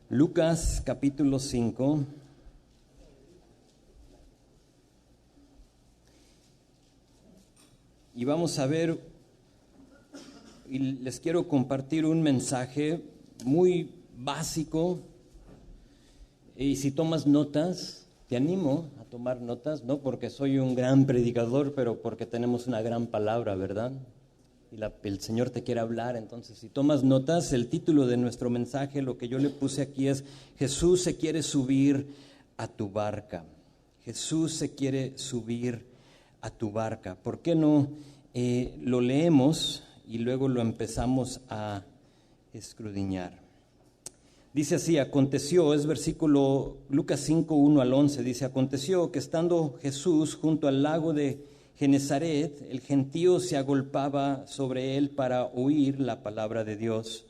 Lucas capítulo 5. Y vamos a ver, y les quiero compartir un mensaje muy básico. Y si tomas notas, te animo a tomar notas, no porque soy un gran predicador, pero porque tenemos una gran palabra, ¿verdad? Y el Señor te quiere hablar. Entonces, si tomas notas, el título de nuestro mensaje, lo que yo le puse aquí es: Jesús se quiere subir a tu barca. Jesús se quiere subir a tu barca. ¿Por qué no lo leemos y luego lo empezamos a escudriñar? Dice así: aconteció, es versículo Lucas 5, 1 al 11, dice: aconteció que estando Jesús junto al lago de Genezaret, el gentío se agolpaba sobre él para oír la palabra de Dios.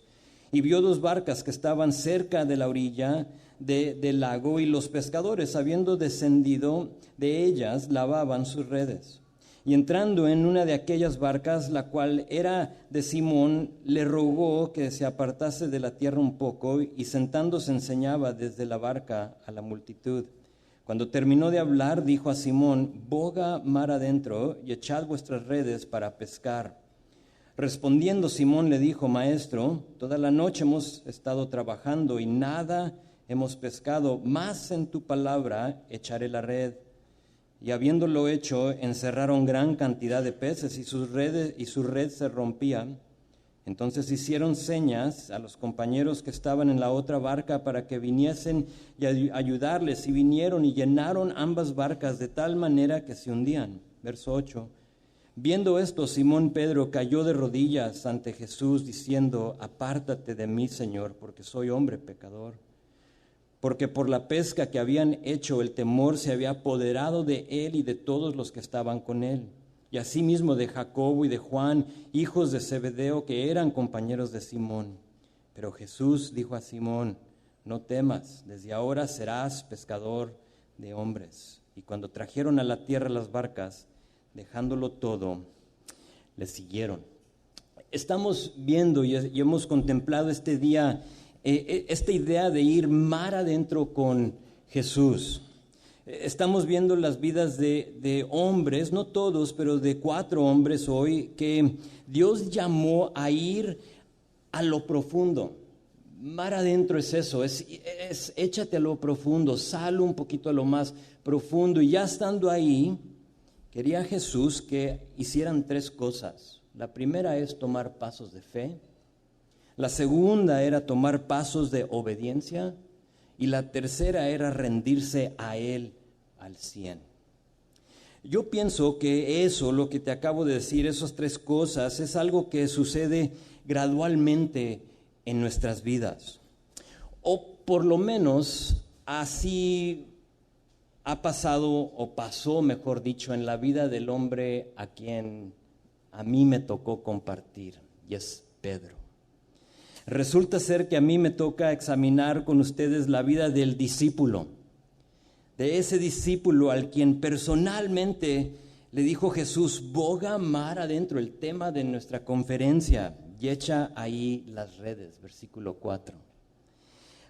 Y vio dos barcas que estaban cerca de la orilla del lago, y los pescadores, habiendo descendido de ellas, lavaban sus redes. Y entrando en una de aquellas barcas, la cual era de Simón, le rogó que se apartase de la tierra un poco, y sentándose enseñaba desde la barca a la multitud. Cuando terminó de hablar, dijo a Simón: boga mar adentro y echad vuestras redes para pescar. Respondiendo Simón le dijo: Maestro, toda la noche hemos estado trabajando y nada hemos pescado, mas en tu palabra echaré la red. Y habiéndolo hecho, encerraron gran cantidad de peces, y su red se rompía. Entonces hicieron señas a los compañeros que estaban en la otra barca para que viniesen y ayudarles, y vinieron y llenaron ambas barcas de tal manera que se hundían. Verso 8. Viendo esto, Simón Pedro cayó de rodillas ante Jesús, diciendo: apártate de mí, Señor, porque soy hombre pecador. Porque por la pesca que habían hecho, el temor se había apoderado de él y de todos los que estaban con él. Y asimismo de Jacobo y de Juan, hijos de Zebedeo, que eran compañeros de Simón. Pero Jesús dijo a Simón: no temas, desde ahora serás pescador de hombres. Y cuando trajeron a la tierra las barcas, dejándolo todo, le siguieron. Estamos viendo y hemos contemplado este día esta idea de ir mar adentro con Jesús. Estamos viendo las vidas de hombres, no todos, pero de 4 hombres hoy, que Dios llamó a ir a lo profundo. Mar adentro es eso, es échate a lo profundo, sal un poquito a lo más profundo. Y ya estando ahí, quería Jesús que hicieran 3 cosas. La primera es tomar pasos de fe. La segunda era tomar pasos de obediencia. Y la tercera era rendirse a Él al 100. Yo pienso que eso, lo que te acabo de decir, esas 3 cosas, es algo que sucede gradualmente en nuestras vidas. O por lo menos así ha pasado, o pasó, mejor dicho, en la vida del hombre a quien a mí me tocó compartir, y es Pedro. Resulta ser que a mí me toca examinar con ustedes la vida del discípulo, de ese discípulo al quien personalmente le dijo Jesús: boga mar adentro, el tema de nuestra conferencia, y echa ahí las redes, versículo 4.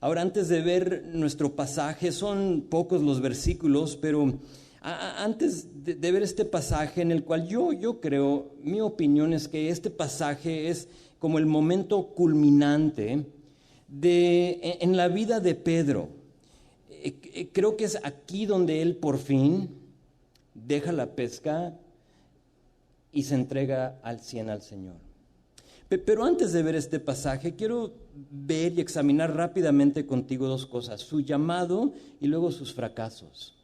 Ahora, antes de ver nuestro pasaje, son pocos los versículos, pero antes de ver este pasaje, en el cual yo creo, mi opinión es que este pasaje es como el momento culminante en la vida de Pedro. Creo que es aquí donde él por fin deja la pesca y se entrega al 100 al Señor. Pero antes de ver este pasaje, quiero ver y examinar rápidamente contigo 2 cosas: su llamado y luego sus fracasos.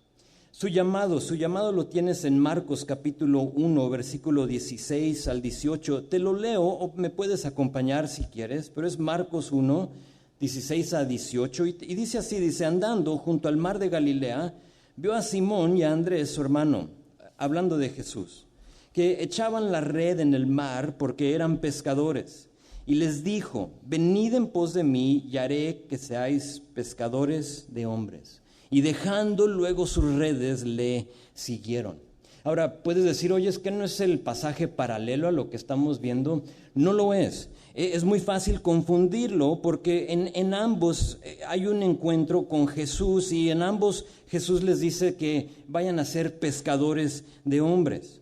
Su llamado lo tienes en Marcos capítulo 1, versículo 16 al 18. Te lo leo, o me puedes acompañar si quieres, pero es Marcos 1, 16 a 18. Y dice así, dice: andando junto al mar de Galilea, vio a Simón y a Andrés, su hermano, hablando de Jesús, que echaban la red en el mar porque eran pescadores. Y les dijo: venid en pos de mí y haré que seáis pescadores de hombres. Y dejando luego sus redes le siguieron. Ahora, puedes decir, oye, es que no es el pasaje paralelo a lo que estamos viendo. No lo es. Es muy fácil confundirlo porque en ambos hay un encuentro con Jesús y en ambos Jesús les dice que vayan a ser pescadores de hombres.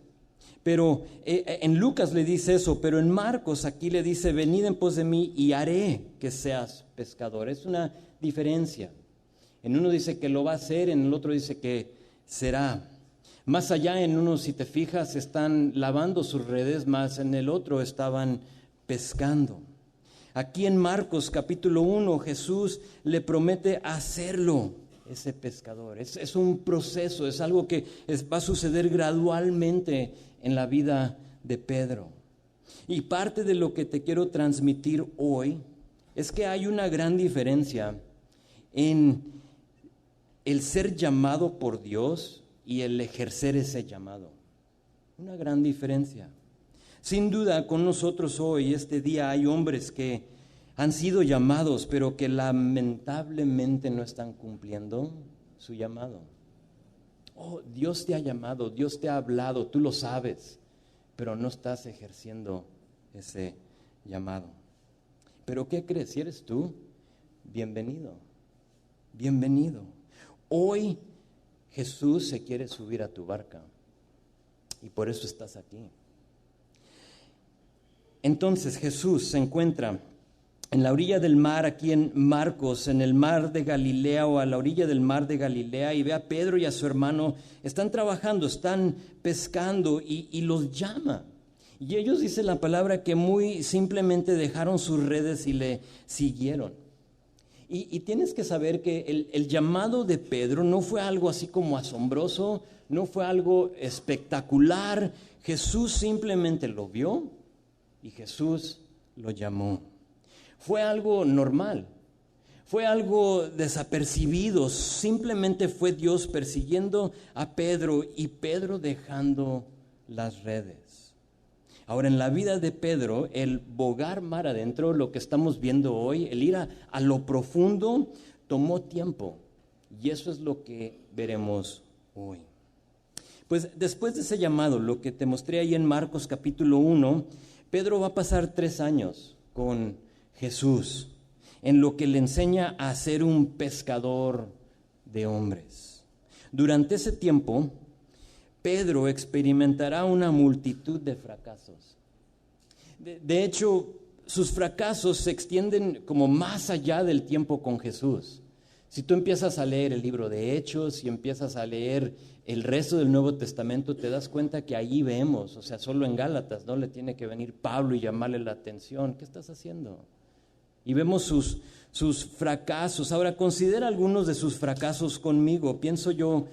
Pero en Lucas le dice eso, pero en Marcos aquí le dice, venid en pos de mí y haré que seas pescador. Es una diferencia. En uno dice que lo va a hacer, en el otro dice que será. Más allá en uno, si te fijas, están lavando sus redes, más en el otro estaban pescando. Aquí en Marcos capítulo 1, Jesús le promete hacerlo, ese pescador. Es un proceso, es algo que va a suceder gradualmente en la vida de Pedro. Y parte de lo que te quiero transmitir hoy es que hay una gran diferencia en el ser llamado por Dios y el ejercer ese llamado. Una gran diferencia. Sin duda, con nosotros hoy, este día, hay hombres que han sido llamados, pero que lamentablemente no están cumpliendo su llamado. Oh, Dios te ha llamado, Dios te ha hablado, tú lo sabes, pero no estás ejerciendo ese llamado. ¿Pero qué crees? Si eres tú, bienvenido, bienvenido. Hoy Jesús se quiere subir a tu barca y por eso estás aquí. Entonces Jesús se encuentra en la orilla del mar, aquí en Marcos, en el mar de Galilea o a la orilla del mar de Galilea, y ve a Pedro y a su hermano, están trabajando, están pescando y los llama. Y ellos, dice la palabra, que muy simplemente dejaron sus redes y le siguieron. Y tienes que saber que el llamado de Pedro no fue algo así como asombroso, no fue algo espectacular. Jesús simplemente lo vio y Jesús lo llamó. Fue algo normal, fue algo desapercibido, simplemente fue Dios persiguiendo a Pedro y Pedro dejando las redes. Ahora, en la vida de Pedro, el bogar mar adentro, lo que estamos viendo hoy, el ir a lo profundo, tomó tiempo. Y eso es lo que veremos hoy. Pues después de ese llamado, lo que te mostré ahí en Marcos capítulo 1, Pedro va a pasar 3 años con Jesús, en lo que le enseña a ser un pescador de hombres. Durante ese tiempo, Pedro experimentará una multitud de fracasos. De hecho, sus fracasos se extienden como más allá del tiempo con Jesús. Si tú empiezas a leer el libro de Hechos y empiezas a leer el resto del Nuevo Testamento, te das cuenta que allí vemos, o sea, solo en Gálatas, ¿no? Le tiene que venir Pablo y llamarle la atención. ¿Qué estás haciendo? Y vemos sus fracasos. Ahora, considera algunos de sus fracasos conmigo. Pienso yo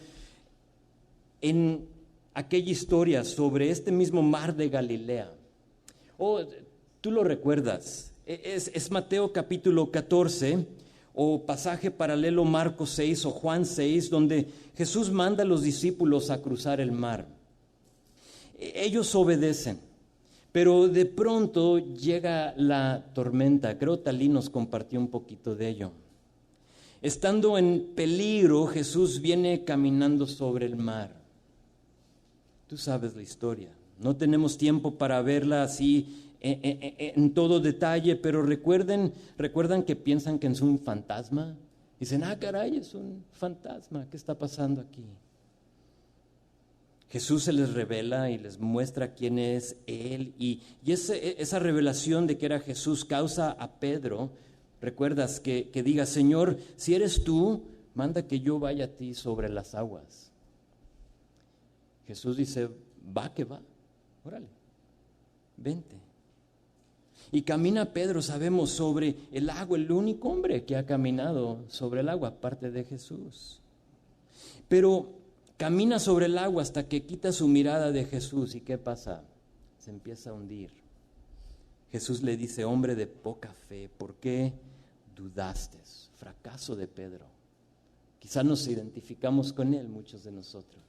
en aquella historia sobre este mismo mar de Galilea. Oh, tú lo recuerdas. Es Mateo capítulo 14 o pasaje paralelo Marcos 6 o Juan 6, donde Jesús manda a los discípulos a cruzar el mar. Ellos obedecen, pero de pronto llega la tormenta. Creo Talí nos compartió un poquito de ello. Estando en peligro, Jesús viene caminando sobre el mar. Tú sabes la historia. No tenemos tiempo para verla así en todo detalle, pero recuerdan que piensan que es un fantasma. Dicen, caray, es un fantasma. ¿Qué está pasando aquí? Jesús se les revela y les muestra quién es Él. Y esa revelación de que era Jesús causa a Pedro, recuerdas que diga, Señor, si eres tú, manda que yo vaya a ti sobre las aguas. Jesús dice, va que va, órale, vente. Y camina Pedro, sabemos, sobre el agua, el único hombre que ha caminado sobre el agua, aparte de Jesús. Pero camina sobre el agua hasta que quita su mirada de Jesús. ¿Y qué pasa? Se empieza a hundir. Jesús le dice, hombre de poca fe, ¿por qué dudaste? Fracaso de Pedro. Quizá nos identificamos con él, muchos de nosotros.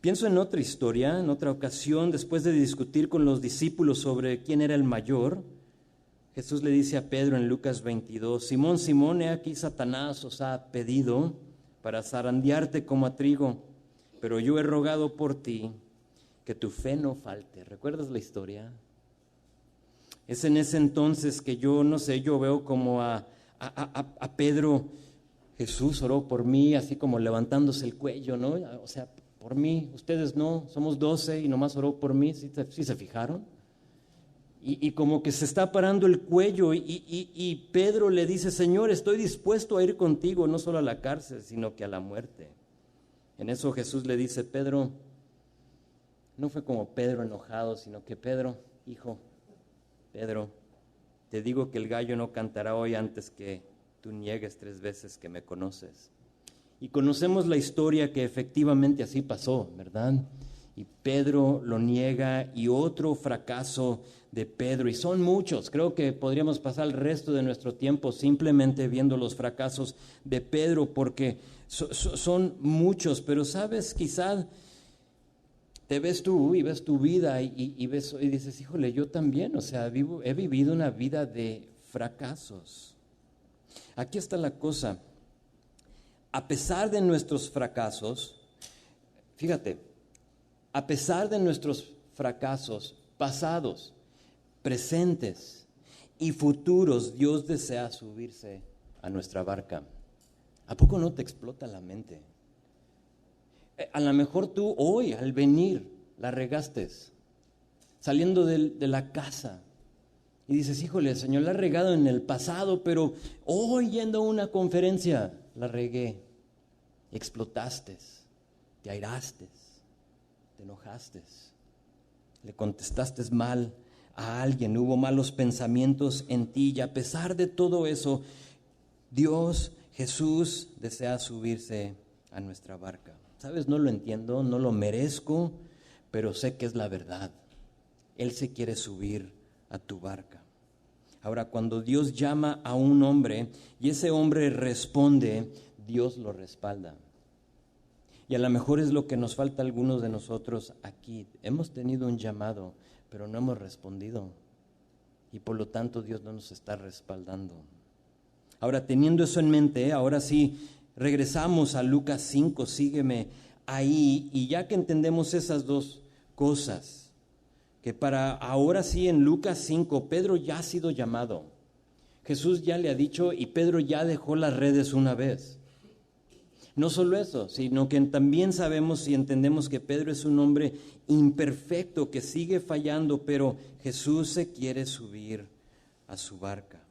Pienso en otra historia, en otra ocasión, después de discutir con los discípulos sobre quién era el mayor, Jesús le dice a Pedro en Lucas 22, Simón, Simón, he aquí Satanás os ha pedido para zarandearte como a trigo, pero yo he rogado por ti que tu fe no falte. ¿Recuerdas la historia? Es en ese entonces que yo veo como a Pedro. Jesús oró por mí, así como levantándose el cuello, ¿no? O sea, por mí, ustedes no, somos 12 y nomás oró por mí, ¿sí se fijaron? Y como que se está parando el cuello y Pedro le dice, Señor, estoy dispuesto a ir contigo, no solo a la cárcel, sino que a la muerte. En eso Jesús le dice, Pedro, no fue como Pedro enojado, sino que Pedro, hijo, Pedro, te digo que el gallo no cantará hoy antes que tú niegues 3 veces que me conoces. Y conocemos la historia que efectivamente así pasó, ¿verdad? Y Pedro lo niega y otro fracaso de Pedro. Y son muchos, creo que podríamos pasar el resto de nuestro tiempo simplemente viendo los fracasos de Pedro porque son muchos. Pero sabes, quizás te ves tú y ves tu vida y dices, híjole, yo también, o sea, he vivido una vida de fracasos. Aquí está la cosa, a pesar de nuestros fracasos, fíjate, a pesar de nuestros fracasos pasados, presentes y futuros, Dios desea subirse a nuestra barca. ¿A poco no te explota la mente? A lo mejor tú hoy al venir la regaste, saliendo de la casa. Y dices, híjole, Señor, la he regado en el pasado, pero hoy yendo a una conferencia, la regué. Explotaste, te airaste, te enojaste, le contestaste mal a alguien, hubo malos pensamientos en ti. Y a pesar de todo eso, Dios, Jesús, desea subirse a nuestra barca. ¿Sabes? No lo entiendo, no lo merezco, pero sé que es la verdad. Él se quiere subir a tu barca. Ahora, cuando Dios llama a un hombre y ese hombre responde, Dios lo respalda. Y a lo mejor es lo que nos falta a algunos de nosotros aquí. Hemos tenido un llamado, pero no hemos respondido. Y por lo tanto Dios no nos está respaldando. Ahora, teniendo eso en mente, ahora sí, regresamos a Lucas 5, sígueme ahí. Y ya que entendemos esas dos cosas, que para ahora sí en Lucas 5, Pedro ya ha sido llamado. Jesús ya le ha dicho y Pedro ya dejó las redes una vez. No solo eso, sino que también sabemos y entendemos que Pedro es un hombre imperfecto que sigue fallando, pero Jesús se quiere subir a su barca.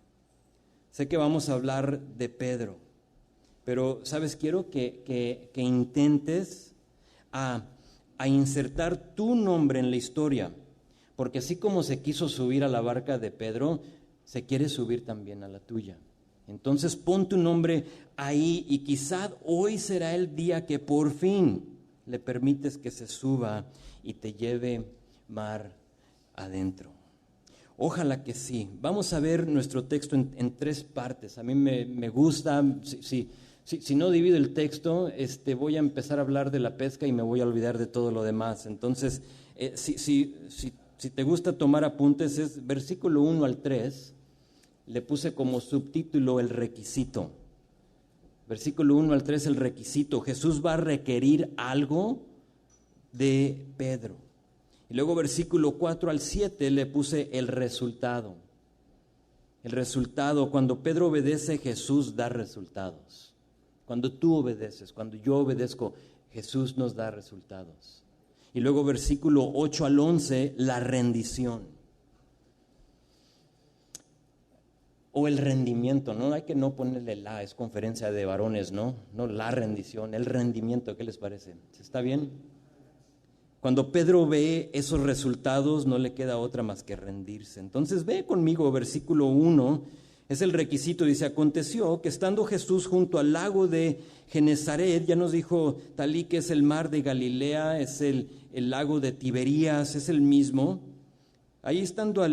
Sé que vamos a hablar de Pedro, pero, ¿sabes? Quiero que intentes a insertar tu nombre en la historia. Porque así como se quiso subir a la barca de Pedro, se quiere subir también a la tuya. Entonces pon tu nombre ahí y quizá hoy será el día que por fin le permites que se suba y te lleve mar adentro. Ojalá que sí. Vamos a ver nuestro texto en 3 partes. A mí me gusta, si no divido el texto, voy a empezar a hablar de la pesca y me voy a olvidar de todo lo demás. Entonces, si te gusta tomar apuntes, es versículo 1 al 3, le puse como subtítulo el requisito. Versículo 1 al 3, el requisito. Jesús va a requerir algo de Pedro. Y luego versículo 4 al 7 le puse el resultado. El resultado, cuando Pedro obedece, Jesús da resultados. Cuando tú obedeces, cuando yo obedezco, Jesús nos da resultados. Y luego versículo 8 al 11, la rendición. O el rendimiento, ¿no? Hay que no ponerle la, es conferencia de varones, ¿no? No la rendición, el rendimiento, ¿qué les parece? ¿Está bien? Cuando Pedro ve esos resultados, no le queda otra más que rendirse. Entonces ve conmigo, versículo 1, es el requisito, dice, aconteció que estando Jesús junto al lago de Genezaret, ya nos dijo Talí que es el mar de Galilea, es el lago de Tiberías, es el mismo. Ahí estando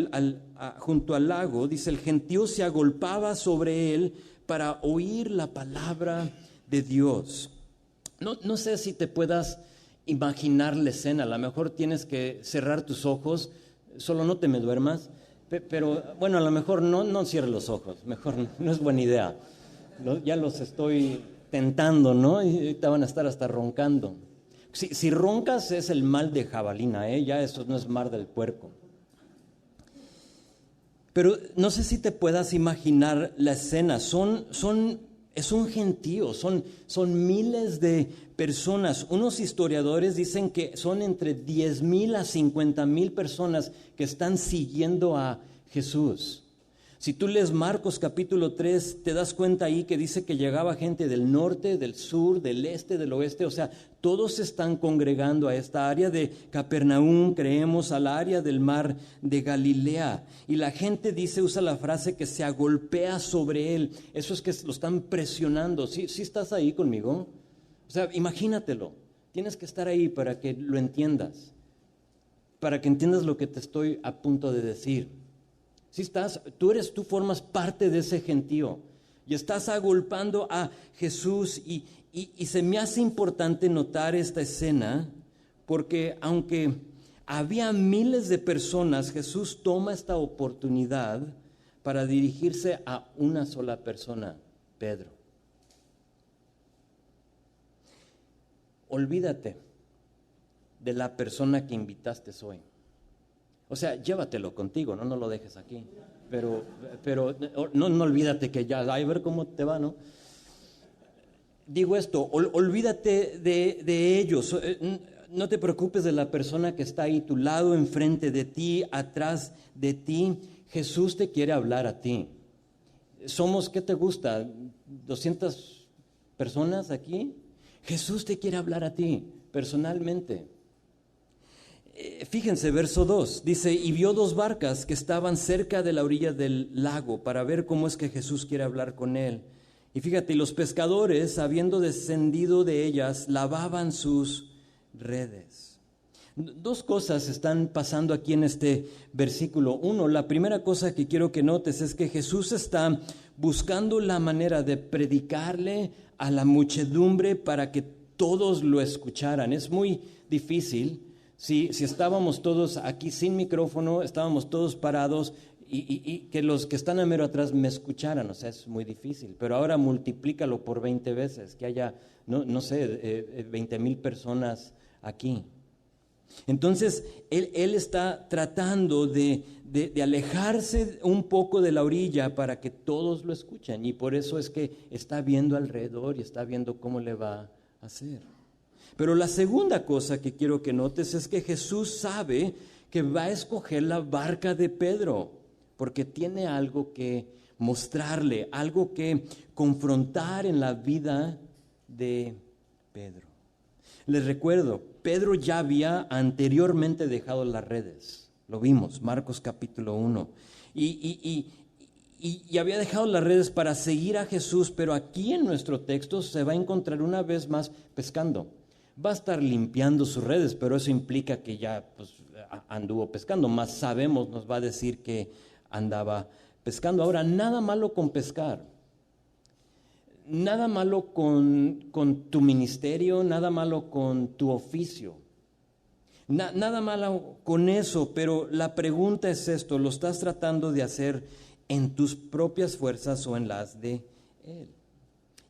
junto al lago, dice, el gentío se agolpaba sobre él para oír la palabra de Dios. No sé si te puedas imaginar la escena, a lo mejor tienes que cerrar tus ojos, solo no te me duermas, pero bueno, a lo mejor no cierres los ojos, mejor no es buena idea. Ya los estoy tentando, ¿no? Y ahorita van a estar hasta roncando. Si roncas es el mal de jabalina, ya eso no es mar del puerco. Pero no sé si te puedas imaginar la escena. Es un gentío, son miles de personas. Unos historiadores dicen que son entre 10,000 a 50,000 personas que están siguiendo a Jesús. Si tú lees Marcos capítulo 3, te das cuenta ahí que dice que llegaba gente del norte, del sur, del este, del oeste. O sea, todos se están congregando a esta área de Capernaum, creemos, al área del mar de Galilea. Y la gente usa la frase que se agolpea sobre él. Eso es que lo están presionando. ¿Sí estás ahí conmigo? O sea, imagínatelo. Tienes que estar ahí para que lo entiendas. Para que entiendas lo que te estoy a punto de decir. Si tú formas parte de ese gentío y estás agolpando a Jesús y se me hace importante notar esta escena porque aunque había miles de personas, Jesús toma esta oportunidad para dirigirse a una sola persona, Pedro. Olvídate de la persona que invitaste hoy. O sea, llévatelo contigo, no lo dejes aquí. Pero no olvídate que ya, a ver cómo te va, ¿no? Digo esto, olvídate de ellos. No te preocupes de la persona que está ahí a tu lado, enfrente de ti, atrás de ti. Jesús te quiere hablar a ti. Somos, ¿qué te gusta? ¿200 personas aquí? Jesús te quiere hablar a ti, personalmente. Fíjense, verso 2, dice, y vio 2 barcas que estaban cerca de la orilla del lago para ver cómo es que Jesús quiere hablar con él. Y fíjate, los pescadores, habiendo descendido de ellas, lavaban sus redes. 2 cosas están pasando aquí en este versículo. 1, la primera cosa que quiero que notes es que Jesús está buscando la manera de predicarle a la muchedumbre para que todos lo escucharan. Es muy difícil. Si estábamos todos aquí sin micrófono, estábamos todos parados y que los que están a mero atrás me escucharan, o sea, es muy difícil. Pero ahora multiplícalo por 20 veces, que haya, no sé, 20,000 personas aquí. Entonces, él está tratando de alejarse un poco de la orilla para que todos lo escuchen. Y por eso es que está viendo alrededor y está viendo cómo le va a hacer. Pero la segunda cosa que quiero que notes es que Jesús sabe que va a escoger la barca de Pedro, porque tiene algo que mostrarle, algo que confrontar en la vida de Pedro. Les recuerdo, Pedro ya había anteriormente dejado las redes, lo vimos, Marcos capítulo 1, y había dejado las redes para seguir a Jesús, pero aquí en nuestro texto se va a encontrar una vez más pescando. Va a estar limpiando sus redes, pero eso implica que ya anduvo pescando. Más sabemos, nos va a decir que andaba pescando. Ahora, nada malo con pescar. Nada malo con tu ministerio, nada malo con tu oficio. Nada malo con eso, pero la pregunta es esto, ¿lo estás tratando de hacer en tus propias fuerzas o en las de Él?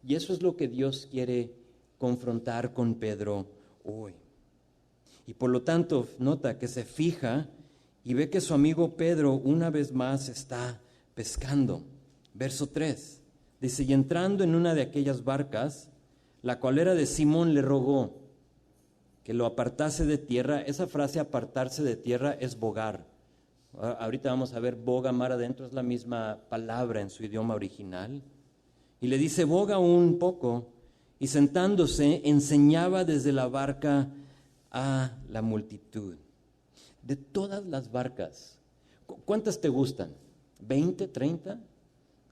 Y eso es lo que Dios quiere confrontar con Pedro hoy. Y por lo tanto, nota que se fija y ve que su amigo Pedro una vez más está pescando. Verso 3, dice, y entrando en una de aquellas barcas, la cual era de Simón, le rogó que lo apartase de tierra. Esa frase apartarse de tierra es bogar. Ahorita vamos a ver boga, mar adentro, es la misma palabra en su idioma original. Y le dice, boga un poco. Y sentándose, enseñaba desde la barca a la multitud. De todas las barcas, ¿cuántas te gustan? ¿20, 30?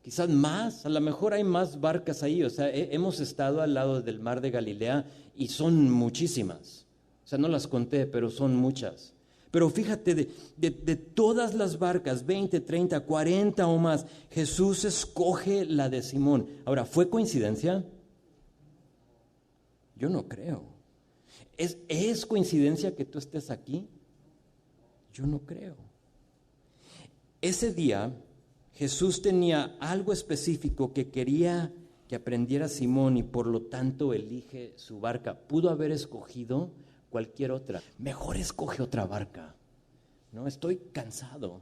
Quizás más, a lo mejor hay más barcas ahí. O sea, hemos estado al lado del mar de Galilea y son muchísimas. O sea, no las conté, pero son muchas. Pero fíjate, de todas las barcas, 20, 30, 40 o más, Jesús escoge la de Simón. Ahora, ¿fue coincidencia? Yo no creo. ¿Es coincidencia que tú estés aquí? Yo no creo. Ese día Jesús tenía algo específico que quería que aprendiera Simón y por lo tanto elige su barca. Pudo haber escogido cualquier otra. Mejor escoge otra barca. No, estoy cansado.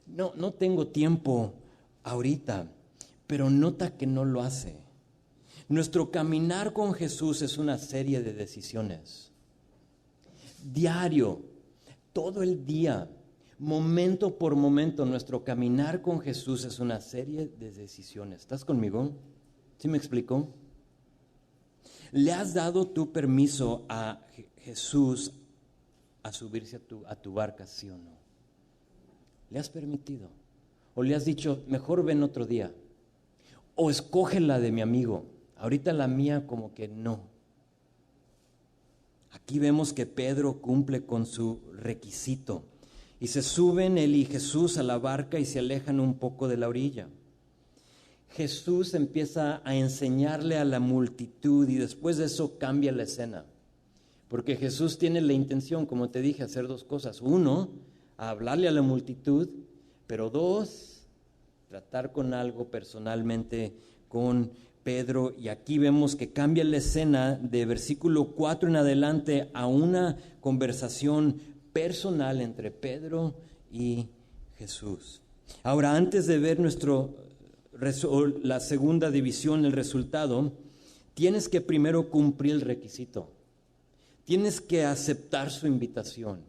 No tengo tiempo ahorita, pero nota que no lo hace. Nuestro caminar con Jesús es una serie de decisiones. Diario, todo el día, momento por momento, nuestro caminar con Jesús es una serie de decisiones. ¿Estás conmigo? ¿Sí me explico? ¿Le has dado tu permiso a Jesús a subirse a tu barca, sí o no? ¿Le has permitido? ¿O le has dicho, mejor ven otro día? ¿O escoge la de mi amigo? Ahorita la mía como que no. Aquí vemos que Pedro cumple con su requisito. Y se suben él y Jesús a la barca y se alejan un poco de la orilla. Jesús empieza a enseñarle a la multitud y después de eso cambia la escena. Porque Jesús tiene la intención, como te dije, hacer dos cosas. Uno, a hablarle a la multitud, pero dos, tratar con algo personalmente con Pedro. Y aquí vemos que cambia la escena de versículo 4 en adelante a una conversación personal entre Pedro y Jesús. Ahora, antes de ver la segunda división, el resultado, tienes que primero cumplir el requisito. Tienes que aceptar su invitación.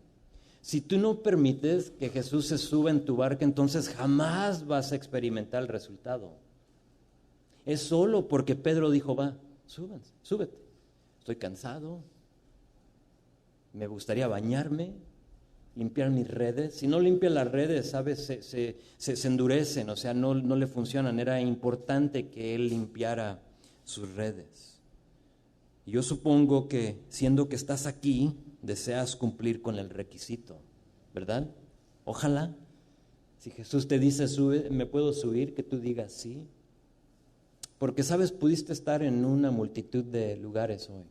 Si tú no permites que Jesús se suba en tu barca, entonces jamás vas a experimentar el resultado. Es solo porque Pedro dijo, va, súbete. Estoy cansado, me gustaría bañarme, limpiar mis redes. Si no limpia las redes, ¿sabes? Se endurecen, o sea, no le funcionan. Era importante que él limpiara sus redes. Y yo supongo que, siendo que estás aquí, deseas cumplir con el requisito, ¿verdad? Ojalá. Si Jesús te dice, sube, ¿me puedo subir? Que tú digas sí. Porque, ¿sabes? Pudiste estar en una multitud de lugares hoy.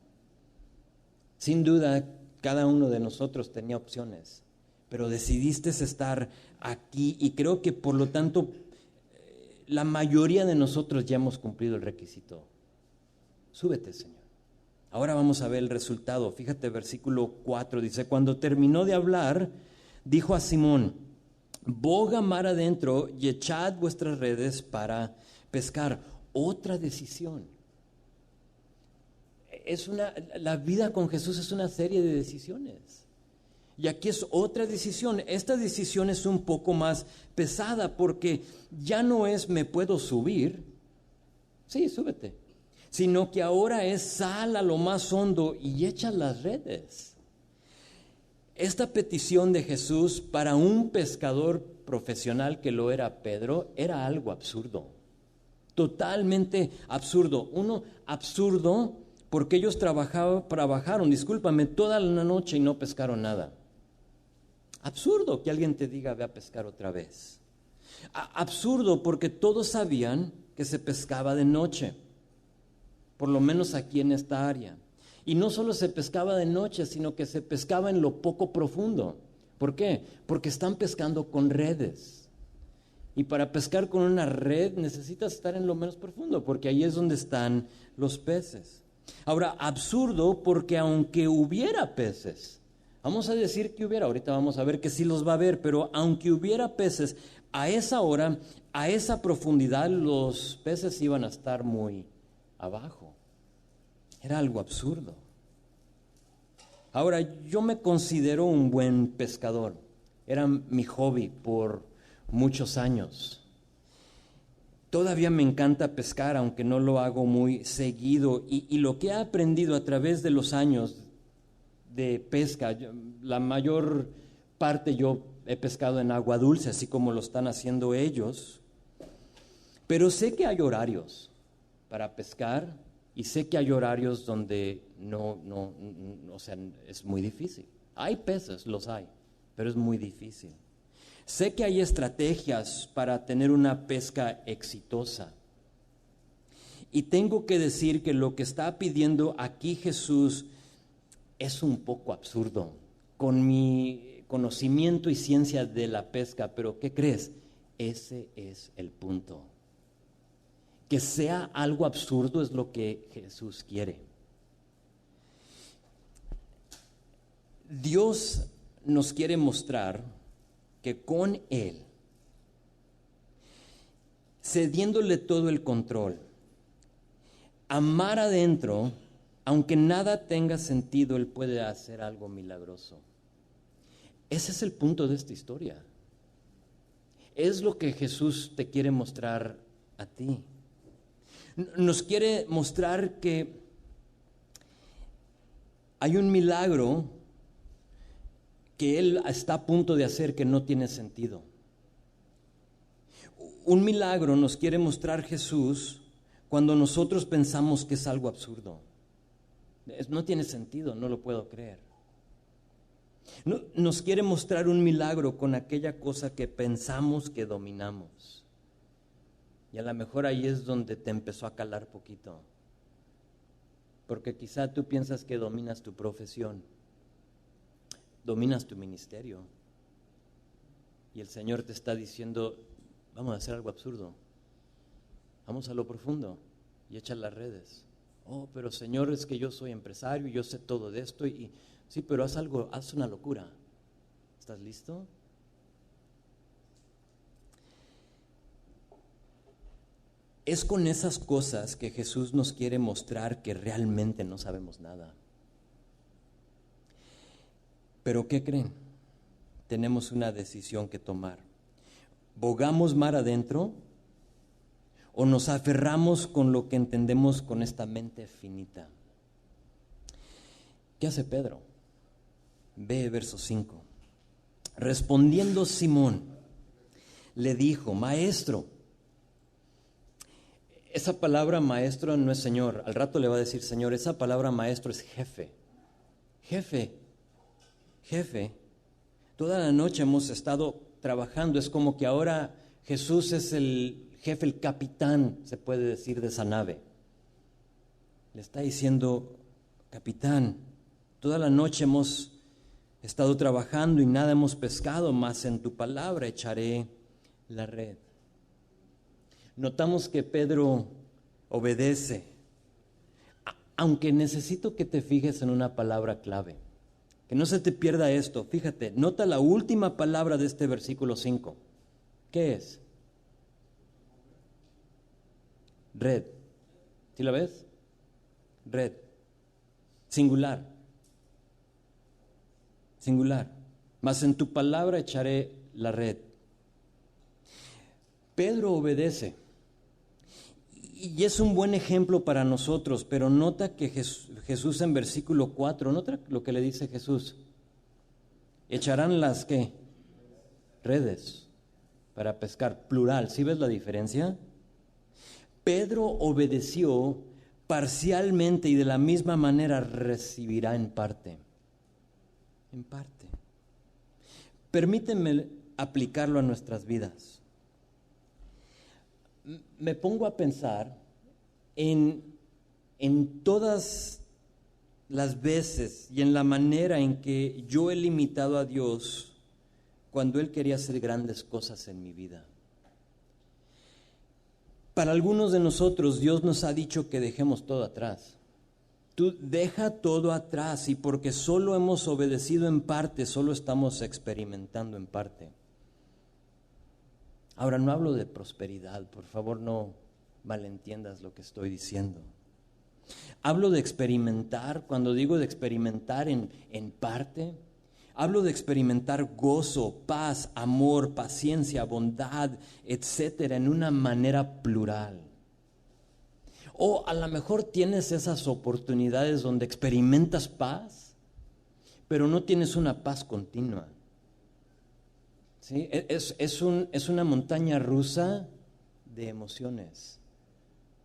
Sin duda, cada uno de nosotros tenía opciones, pero decidiste estar aquí y creo que por lo tanto la mayoría de nosotros ya hemos cumplido el requisito. Súbete, Señor. Ahora vamos a ver el resultado. Fíjate, versículo 4 dice, cuando terminó de hablar, dijo a Simón, boga mar adentro y echad vuestras redes para pescar. Otra decisión. La vida con Jesús es una serie de decisiones. Y aquí es otra decisión. Esta decisión es un poco más pesada porque ya no es me puedo subir. Sí, súbete. Sino que ahora es sal a lo más hondo y echa las redes. Esta petición de Jesús para un pescador profesional que lo era Pedro era algo absurdo. Totalmente absurdo. Absurdo porque ellos trabajaron, toda la noche y no pescaron nada. Absurdo que alguien te diga, ve a pescar otra vez. Absurdo porque todos sabían que se pescaba de noche, por lo menos aquí en esta área. Y no solo se pescaba de noche, sino que se pescaba en lo poco profundo. ¿Por qué? Porque están pescando con redes. Y para pescar con una red necesitas estar en lo menos profundo, porque ahí es donde están los peces. Ahora, absurdo porque aunque hubiera peces, vamos a decir que hubiera, ahorita vamos a ver que sí los va a haber, pero aunque hubiera peces, a esa hora, a esa profundidad, los peces iban a estar muy abajo. Era algo absurdo. Ahora, yo me considero un buen pescador. Era mi hobby por muchos años. Todavía me encanta pescar, aunque no lo hago muy seguido. Y lo que he aprendido a través de los años de pesca, la mayor parte yo he pescado en agua dulce, así como lo están haciendo ellos. Pero sé que hay horarios para pescar y sé que hay horarios donde o sea, es muy difícil. Hay peces, los hay, pero es muy difícil. Sé que hay estrategias para tener una pesca exitosa. Y tengo que decir que lo que está pidiendo aquí Jesús es un poco absurdo, con mi conocimiento y ciencia de la pesca, pero ¿qué crees? Ese es el punto. Que sea algo absurdo es lo que Jesús quiere. Dios nos quiere mostrar que con Él, cediéndole todo el control, amar adentro, aunque nada tenga sentido, Él puede hacer algo milagroso. Ese es el punto de esta historia. Es lo que Jesús te quiere mostrar a ti. Nos quiere mostrar que hay un milagro que Él está a punto de hacer que no tiene sentido. Un milagro nos quiere mostrar Jesús cuando nosotros pensamos que es algo absurdo. No tiene sentido, no lo puedo creer. Nos quiere mostrar un milagro con aquella cosa que pensamos que dominamos. Y a lo mejor ahí es donde te empezó a calar poquito. Porque quizá tú piensas que dominas tu profesión, dominas tu ministerio. Y el Señor te está diciendo, vamos a hacer algo absurdo. Vamos a lo profundo y echa las redes. Oh, pero Señor, es que yo soy empresario y yo sé todo de esto. Sí, pero haz algo, haz una locura. ¿Estás listo? Es con esas cosas que Jesús nos quiere mostrar que realmente no sabemos nada. Pero ¿qué creen? Tenemos una decisión que tomar. ¿Bogamos mar adentro o nos aferramos con lo que entendemos con esta mente finita? ¿Qué hace Pedro? Ve verso 5. Respondiendo Simón, le dijo, Maestro. Esa palabra maestro no es Señor. Al rato le va a decir Señor. Esa palabra maestro es jefe. Jefe. Toda la noche hemos estado trabajando. Es como que ahora Jesús es el jefe, el capitán, se puede decir, de esa nave. Le está diciendo, capitán, toda la noche hemos estado trabajando y nada hemos pescado, mas en tu palabra echaré la red. Notamos que Pedro obedece, aunque necesito que te fijes en una palabra clave, que no se te pierda esto. Fíjate, nota la última palabra de este versículo 5. ¿Qué es? Red. ¿Sí la ves? Red. Singular. Mas en tu palabra echaré la red. Pedro obedece. Y es un buen ejemplo para nosotros, pero nota que Jesús en versículo 4, nota lo que le dice Jesús. Echarán las, ¿qué? Redes para pescar, plural. ¿Sí ves la diferencia? Pedro obedeció parcialmente y de la misma manera recibirá en parte. En parte. Permíteme aplicarlo a nuestras vidas. Me pongo a pensar en todas las veces y en la manera en que yo he limitado a Dios cuando Él quería hacer grandes cosas en mi vida. Para algunos de nosotros Dios nos ha dicho que dejemos todo atrás. Tú deja todo atrás, y porque solo hemos obedecido en parte, solo estamos experimentando en parte. Ahora, no hablo de prosperidad, por favor no malentiendas lo que estoy diciendo. Hablo de experimentar. Cuando digo de experimentar en parte, hablo de experimentar gozo, paz, amor, paciencia, bondad, etcétera, en una manera plural. O a lo mejor tienes esas oportunidades donde experimentas paz, pero no tienes una paz continua. ¿Sí? Es una montaña rusa de emociones,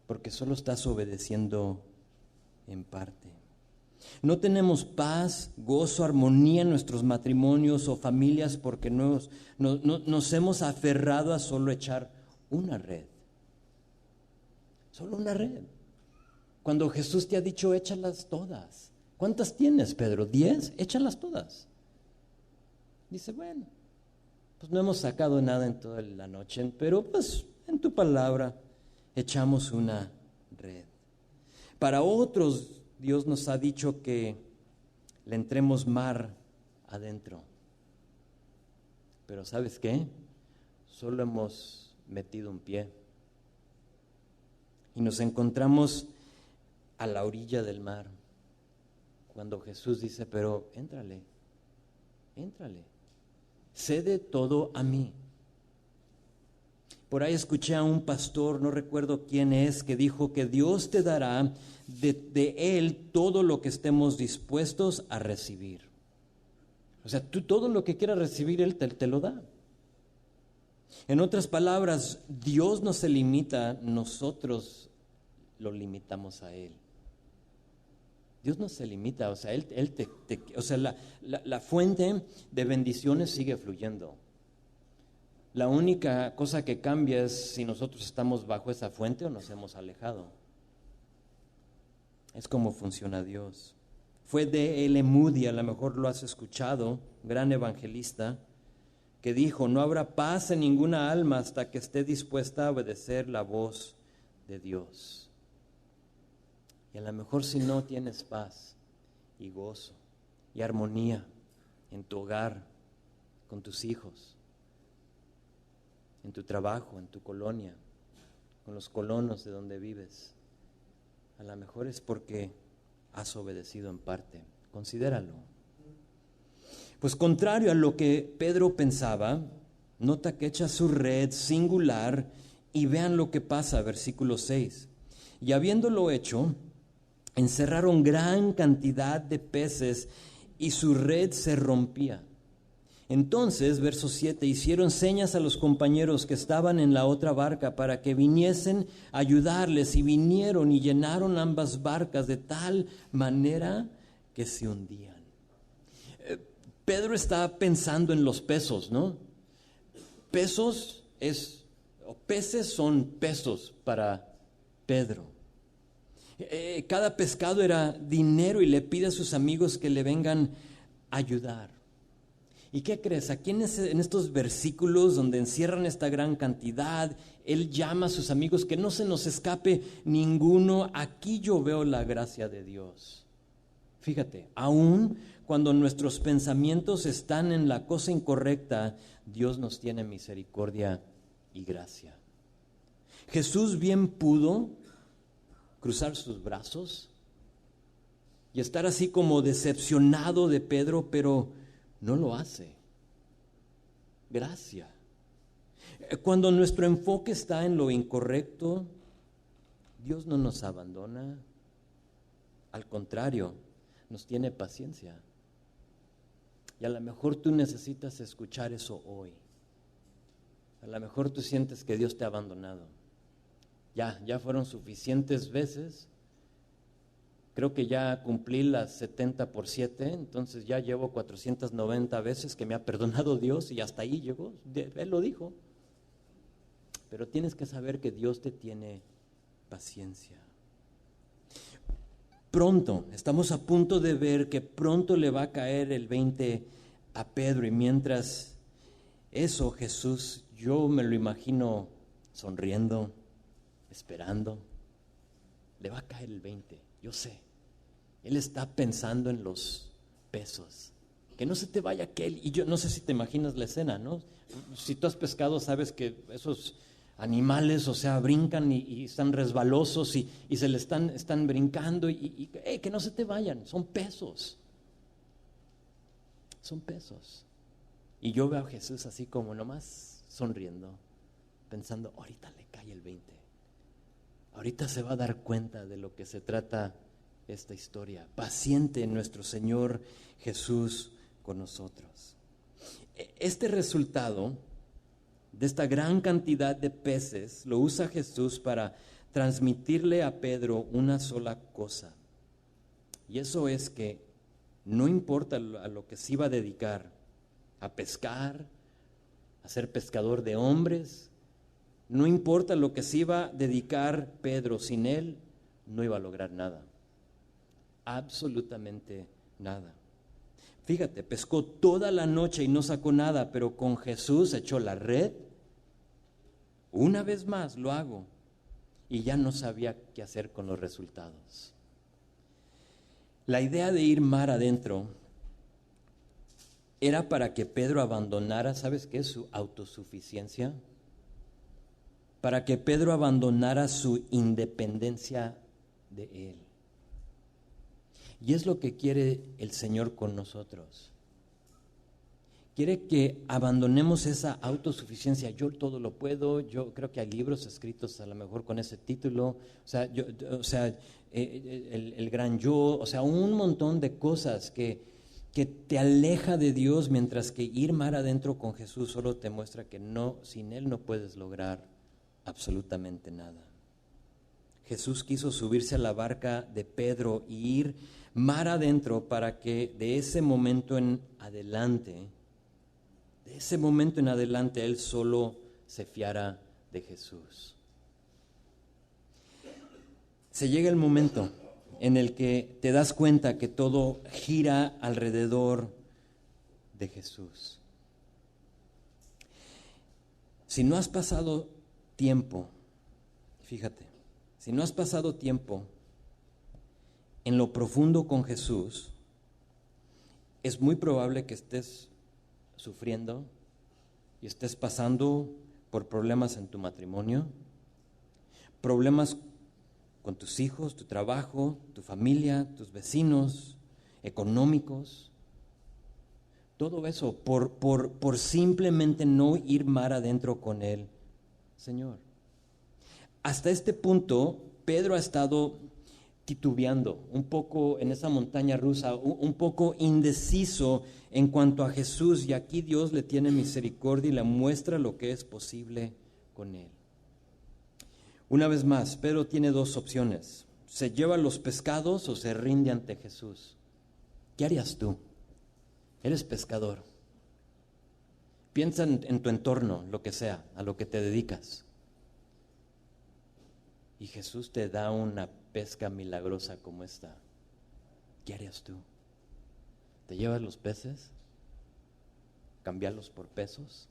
porque solo estás obedeciendo en parte. No tenemos paz, gozo, armonía en nuestros matrimonios o familias porque nos hemos aferrado a solo echar una red. Solo una red. Cuando Jesús te ha dicho, échalas todas. ¿Cuántas tienes, Pedro? 10, échalas todas. Dice, bueno, pues no hemos sacado nada en toda la noche, pero pues en tu palabra echamos una red. Para otros, Dios nos ha dicho que le entremos mar adentro. Pero ¿sabes qué? Solo hemos metido un pie y nos encontramos a la orilla del mar, cuando Jesús dice, pero éntrale, cede todo a mí. Por ahí escuché a un pastor, no recuerdo quién es, que dijo que Dios te dará de Él todo lo que estemos dispuestos a recibir. O sea, tú todo lo que quieras recibir, Él te lo da. En otras palabras, Dios no se limita, nosotros lo limitamos a Él. Dios no se limita, o sea, o sea, la fuente de bendiciones sigue fluyendo. La única cosa que cambia es si nosotros estamos bajo esa fuente o nos hemos alejado. Es como funciona Dios. Fue D.L. Moody, a lo mejor lo has escuchado, gran evangelista, que dijo, no habrá paz en ninguna alma hasta que esté dispuesta a obedecer la voz de Dios. Y a lo mejor si no tienes paz y gozo y armonía en tu hogar, con tus hijos, en tu trabajo, en tu colonia, con los colonos de donde vives, a lo mejor es porque has obedecido en parte. Considéralo. Pues contrario a lo que Pedro pensaba, nota que echa su red singular y vean lo que pasa, versículo 6. Y habiéndolo hecho, encerraron gran cantidad de peces y su red se rompía. Entonces, verso 7, hicieron señas a los compañeros que estaban en la otra barca para que viniesen a ayudarles, y vinieron y llenaron ambas barcas de tal manera que se hundían. Pedro está pensando en los pesos, ¿no? Peces son pesos para Pedro. Cada pescado era dinero y le pide a sus amigos que le vengan a ayudar. ¿Y qué crees? Aquí en estos versículos donde encierran esta gran cantidad, él llama a sus amigos que no se nos escape ninguno. Aquí yo veo la gracia de Dios. Fíjate, aún cuando nuestros pensamientos están en la cosa incorrecta, Dios nos tiene misericordia y gracia. Jesús bien pudo cruzar sus brazos y estar así como decepcionado de Pedro, pero no lo hace. Gracia. Cuando nuestro enfoque está en lo incorrecto, Dios no nos abandona. Al contrario, nos tiene paciencia. Y a lo mejor tú necesitas escuchar eso hoy. A lo mejor tú sientes que Dios te ha abandonado. Ya fueron suficientes veces. Creo que ya cumplí las 70 por 7, entonces ya llevo 490 veces que me ha perdonado Dios y hasta ahí llegó. Él lo dijo. Pero tienes que saber que Dios te tiene paciencia. Pronto, estamos a punto de ver que pronto le va a caer el 20 a Pedro, y mientras eso Jesús, yo me lo imagino sonriendo, esperando. Le va a caer el 20, yo sé. Él está pensando en los pesos. Que no se te vaya aquel. Y yo no sé si te imaginas la escena, ¿no? Si tú has pescado, sabes que esos animales, o sea, brincan y están resbalosos y se le están brincando y que no se te vayan. Son pesos. Son pesos. Y yo veo a Jesús así como nomás sonriendo, pensando, ahorita le cae el 20. Ahorita se va a dar cuenta de lo que se trata esta historia. Paciente nuestro Señor Jesús con nosotros. Este resultado de esta gran cantidad de peces lo usa Jesús para transmitirle a Pedro una sola cosa. Y eso es que no importa a lo que se iba a dedicar, a pescar, a ser pescador de hombres, no importa lo que se iba a dedicar Pedro, sin él no iba a lograr nada. Absolutamente nada. Fíjate, pescó toda la noche y no sacó nada, pero con Jesús echó la red. Una vez más lo hago. Y ya no sabía qué hacer con los resultados. La idea de ir mar adentro era para que Pedro abandonara, ¿sabes qué? Su autosuficiencia. Para que Pedro abandonara su independencia de él. Y es lo que quiere el Señor con nosotros. Quiere que abandonemos esa autosuficiencia. Yo todo lo puedo. Yo creo que hay libros escritos a lo mejor con ese título. El gran yo. O sea, un montón de cosas que te aleja de Dios, mientras que ir mar adentro con Jesús solo te muestra que no, sin Él no puedes lograr absolutamente nada. Jesús quiso subirse a la barca de Pedro y ir mar adentro para que de ese momento en adelante Él solo se fiara de Jesús. Se llega el momento en el que te das cuenta que todo gira alrededor de Jesús. Si no has pasado tiempo, fíjate, si no has pasado tiempo en lo profundo con Jesús, es muy probable que estés sufriendo y estés pasando por problemas en tu matrimonio, problemas con tus hijos, tu trabajo, tu familia, tus vecinos, económicos. Todo eso por simplemente no ir mar adentro con el Señor. Hasta este punto, Pedro ha estado titubeando, un poco en esa montaña rusa, un poco indeciso en cuanto a Jesús, y aquí Dios le tiene misericordia y le muestra lo que es posible con él. Una vez más, Pedro tiene dos opciones: se lleva los pescados o se rinde ante Jesús. ¿Qué harías tú? Eres pescador. Piensa en tu entorno, lo que sea, a lo que te dedicas. Y Jesús te da una pesca milagrosa como esta. ¿Qué harías tú? ¿Te llevas los peces? ¿Cambiarlos por pesos?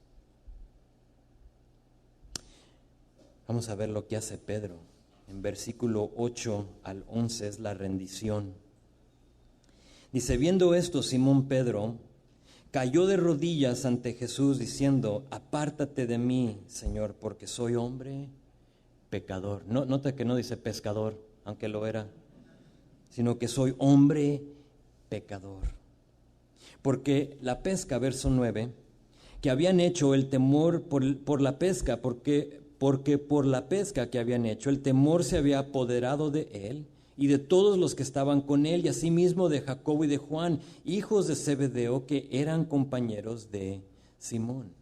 Vamos a ver lo que hace Pedro. En versículo 8 al 11 es la rendición. Dice: viendo esto, Simón Pedro cayó de rodillas ante Jesús diciendo: apártate de mí, Señor, porque soy hombre pecador. Nota que no dice pescador, aunque lo era, sino que soy hombre pecador. Porque la pesca, verso 9, que habían hecho el temor por la pesca, porque por la pesca que habían hecho, el temor se había apoderado de él y de todos los que estaban con él, y asimismo de Jacobo y de Juan, hijos de Zebedeo, que eran compañeros de Simón.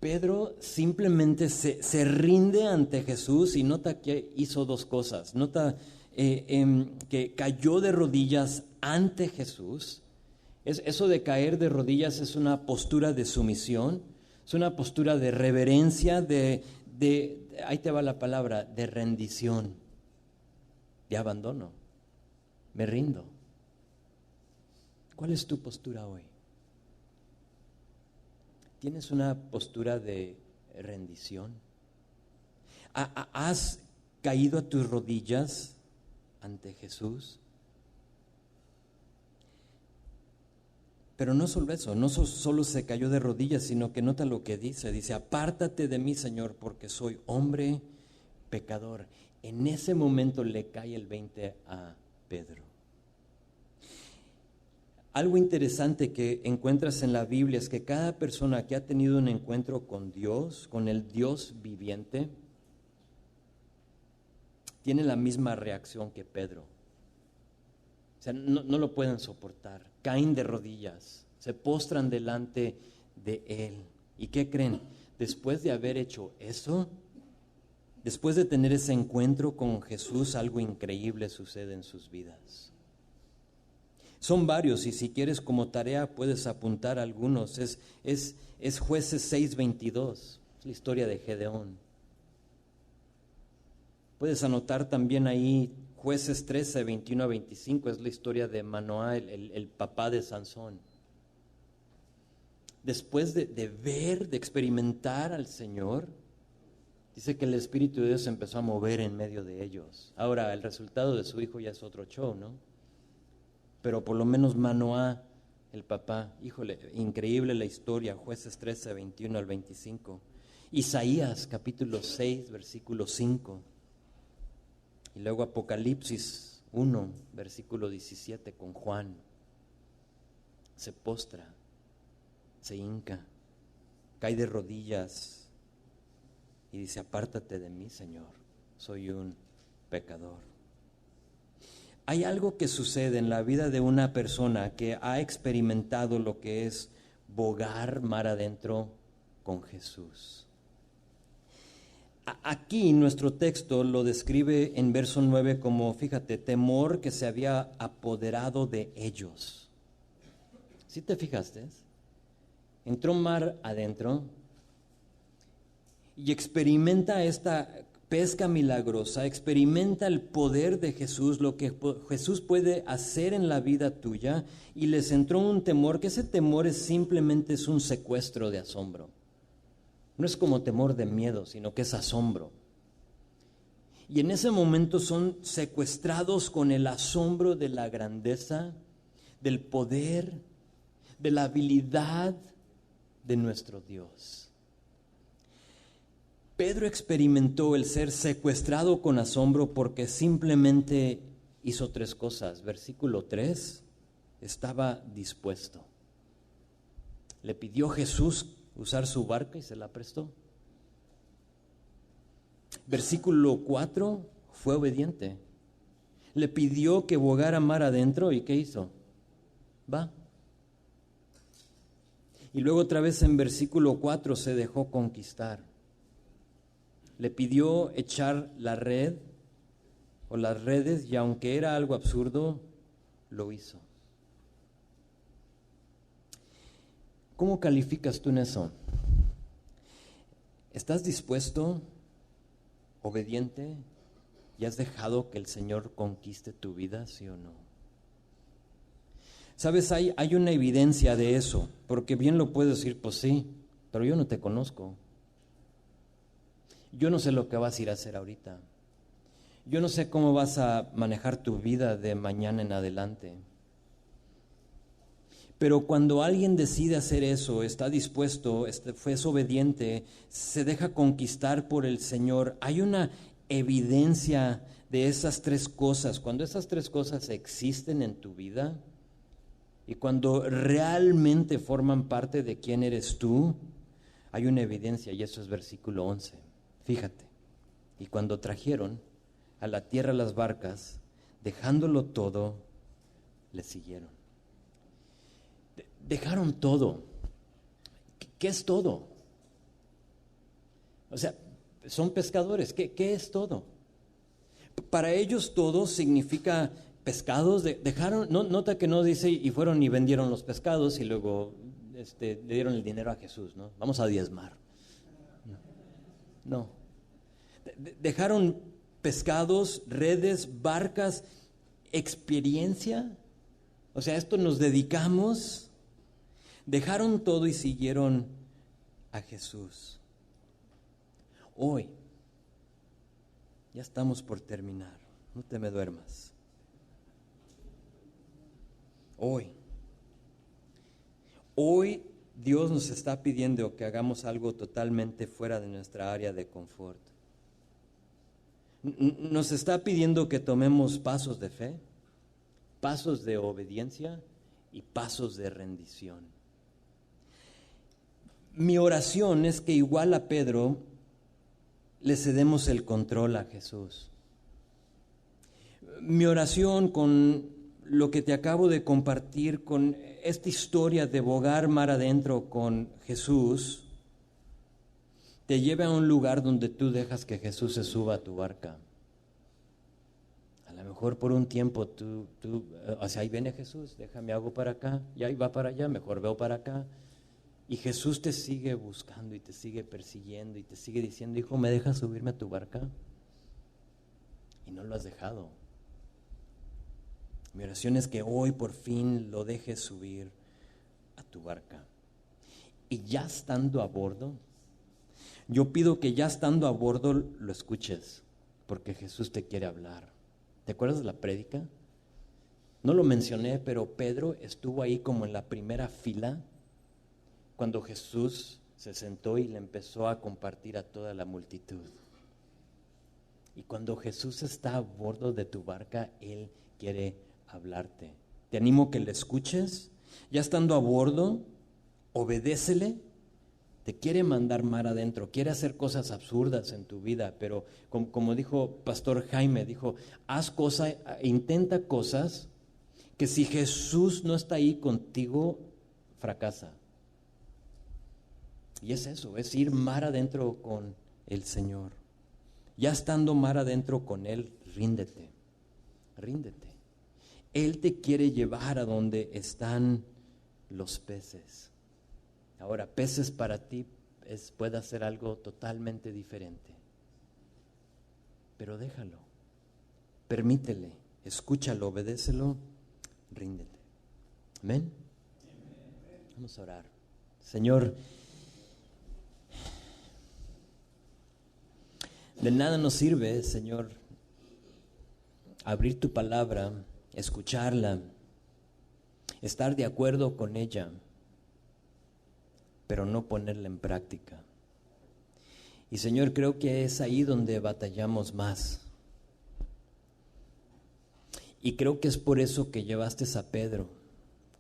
Pedro simplemente se rinde ante Jesús, y nota que hizo dos cosas. Nota que cayó de rodillas ante Jesús. Eso de caer de rodillas es una postura de sumisión, es una postura de reverencia, ahí te va la palabra, de rendición, de abandono. Me rindo. ¿Cuál es tu postura hoy? ¿Tienes una postura de rendición? ¿Has caído a tus rodillas ante Jesús? Pero no solo eso, no solo se cayó de rodillas, sino que nota lo que dice. Dice: apártate de mí, Señor, porque soy hombre pecador. En ese momento le cae el 20 a Pedro. Algo interesante que encuentras en la Biblia es que cada persona que ha tenido un encuentro con Dios, con el Dios viviente, tiene la misma reacción que Pedro. O sea, no lo pueden soportar, caen de rodillas, se postran delante de Él. ¿Y qué creen? Después de haber hecho eso, después de tener ese encuentro con Jesús, algo increíble sucede en sus vidas. Son varios, y si quieres como tarea puedes apuntar algunos. Es Jueces 6:22, es la historia de Gedeón. Puedes anotar también ahí Jueces 13:21-25, es la historia de Manoá, el papá de Sansón. Después de ver, de experimentar al Señor, dice que el Espíritu de Dios se empezó a mover en medio de ellos. Ahora, el resultado de su hijo ya es otro show, ¿no? Pero por lo menos Manoá el papá. Híjole, increíble la historia, Jueces 13, 21 al 25. Isaías capítulo 6, versículo 5. Y luego Apocalipsis 1, versículo 17 con Juan. Se postra, se hinca, cae de rodillas y dice: apártate de mí, Señor, soy un pecador. Hay algo que sucede en la vida de una persona que ha experimentado lo que es bogar mar adentro con Jesús. Aquí nuestro texto lo describe en verso 9 como, fíjate, temor que se había apoderado de ellos. ¿Sí te fijaste? Entró mar adentro y experimenta esta pesca milagrosa, experimenta el poder de Jesús, lo que Jesús puede hacer en la vida tuya, y les entró un temor, que ese temor simplemente es un secuestro de asombro. No es como temor de miedo, sino que es asombro. Y en ese momento son secuestrados con el asombro de la grandeza, del poder, de la habilidad de nuestro Dios. Pedro experimentó el ser secuestrado con asombro porque simplemente hizo tres cosas. Versículo 3, estaba dispuesto. Le pidió a Jesús usar su barca y se la prestó. Versículo 4, fue obediente. Le pidió que bogara mar adentro, ¿y qué hizo? Va. Y luego otra vez en versículo 4 se dejó conquistar. Le pidió echar la red o las redes, y aunque era algo absurdo, lo hizo. ¿Cómo calificas tú en eso? ¿Estás dispuesto, obediente, y has dejado que el Señor conquiste tu vida, sí o no? Sabes, hay una evidencia de eso, porque bien lo puedes decir, pues sí, pero yo no te conozco. Yo no sé lo que vas a ir a hacer ahorita. Yo no sé cómo vas a manejar tu vida de mañana en adelante. Pero cuando alguien decide hacer eso, está dispuesto, fue obediente, se deja conquistar por el Señor, hay una evidencia de esas tres cosas. Cuando esas tres cosas existen en tu vida y cuando realmente forman parte de quién eres tú, hay una evidencia, y eso es versículo 11. Fíjate, y cuando trajeron a la tierra las barcas, dejándolo todo, le siguieron. Dejaron todo. ¿Qué es todo? O sea, son pescadores. ¿Qué es todo? Para ellos todo significa pescados. Dejaron, nota que no dice y fueron y vendieron los pescados y luego le dieron el dinero a Jesús, ¿no? Vamos a diezmar. No. Dejaron pescados, redes, barcas, experiencia. O sea, esto nos dedicamos. Dejaron todo y siguieron a Jesús. Hoy, ya estamos por terminar, no te me duermas. Hoy Dios nos está pidiendo que hagamos algo totalmente fuera de nuestra área de confort. Nos está pidiendo que tomemos pasos de fe, pasos de obediencia y pasos de rendición. Mi oración es que igual a Pedro le cedemos el control a Jesús. Mi oración con lo que te acabo de compartir, con esta historia de bogar mar adentro con Jesús, te lleve a un lugar donde tú dejas que Jesús se suba a tu barca. A lo mejor por un tiempo o sea, ahí viene Jesús, déjame hago para acá, y ahí va para allá, mejor veo para acá. Y Jesús te sigue buscando y te sigue persiguiendo y te sigue diciendo: hijo, ¿me dejas subirme a tu barca? Y no lo has dejado. Mi oración es que hoy por fin lo dejes subir a tu barca. Y ya estando a bordo, yo pido que ya estando a bordo lo escuches, porque Jesús te quiere hablar. ¿Te acuerdas de la prédica? No lo mencioné, pero Pedro estuvo ahí como en la primera fila cuando Jesús se sentó y le empezó a compartir a toda la multitud. Y cuando Jesús está a bordo de tu barca, Él quiere hablarte. Te animo que le escuches. Ya estando a bordo, obedécele. Te quiere mandar mar adentro, quiere hacer cosas absurdas en tu vida, pero como dijo Pastor Jaime, dijo, haz cosas, intenta cosas que si Jesús no está ahí contigo, fracasa. Y es eso, es ir mar adentro con el Señor. Ya estando mar adentro con Él, ríndete, ríndete. Él te quiere llevar a donde están los peces. Ahora, peces para ti puede ser algo totalmente diferente. Pero déjalo, permítele, escúchalo, obedécelo, ríndete. Amén. Vamos a orar. Señor, de nada nos sirve, Señor, abrir tu palabra, escucharla, estar de acuerdo con ella, pero no ponerla en práctica. Y Señor, creo que es ahí donde batallamos más. Y creo que es por eso que llevaste a Pedro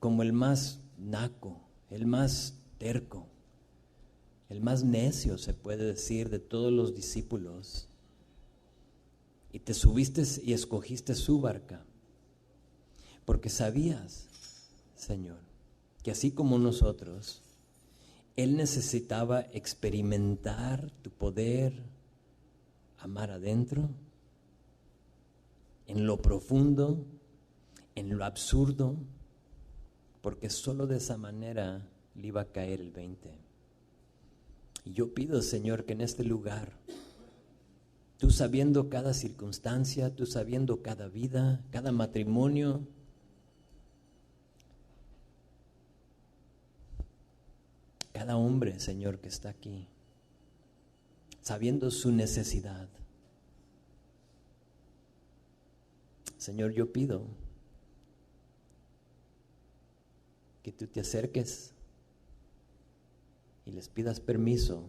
como el más naco, el más terco, el más necio, se puede decir, de todos los discípulos. Y te subiste y escogiste su barca, porque sabías, Señor, que así como nosotros, Él necesitaba experimentar tu poder, amar adentro, en lo profundo, en lo absurdo, porque solo de esa manera le iba a caer el 20. Y yo pido, Señor, que en este lugar, tú sabiendo cada circunstancia, tú sabiendo cada vida, cada matrimonio, cada hombre, Señor, que está aquí, sabiendo su necesidad. Señor, yo pido que tú te acerques y les pidas permiso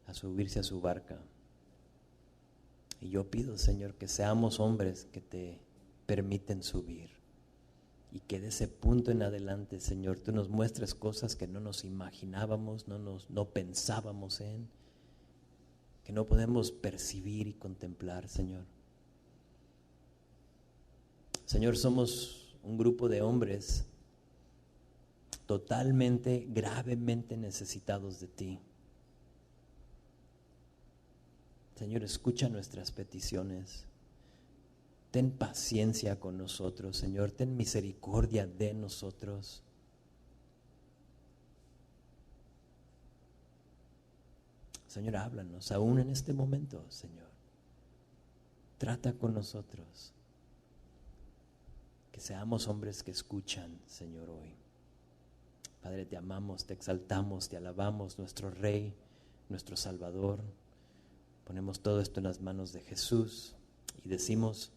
a subirse a su barca. Y yo pido, Señor, que seamos hombres que te permiten subir. Y que de ese punto en adelante, Señor, tú nos muestres cosas que no nos imaginábamos, no pensábamos en, que no podemos percibir y contemplar, Señor. Señor, somos un grupo de hombres totalmente, gravemente necesitados de ti. Señor, escucha nuestras peticiones. Ten paciencia con nosotros, Señor. Ten misericordia de nosotros. Señor, háblanos aún en este momento, Señor. Trata con nosotros. Que seamos hombres que escuchan, Señor, hoy. Padre, te amamos, te exaltamos, te alabamos, nuestro Rey, nuestro Salvador. Ponemos todo esto en las manos de Jesús y decimos: